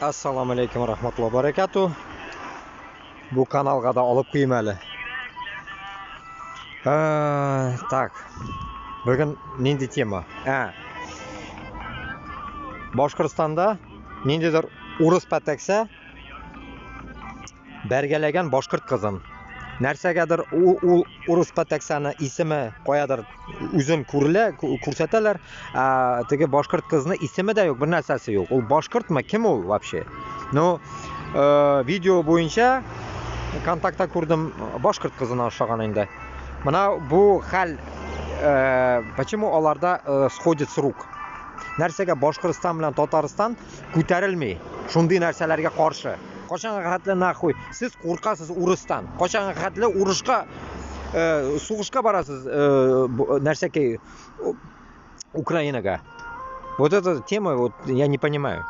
Assalomu alaykum rahmatullohi barakatuh. Bu kanalga da olib qo'ymayli. Tak. Bugun nindi tema? Boshqirdistonda nindidir urus pataksa bergalagan boshqirt qizim. Narsagadir u urus pataksani ismi qo'yadir, uzun ko'rsatalar. Tege boshqirt qizni ismida yo'q, bir narsasi yo'q. U boshqirdmi, kim u вообще? No, video bo'yicha kontaktda ko'rdim boshqirt qizini o'xshaganingda. Mana bu hal почему ularda sходит с рук. Narsaga Boshqirdiston bilan Tatariston ko'tarilmay, shunday narsalarga qarshi. Qachon qatli naxo'y. Siz qo'rqasiz urusdan. Qachon qatli urushga, so'g'ishga borasiz narsaga Ukrainaga. Вот эта тема, вот я не понимаю.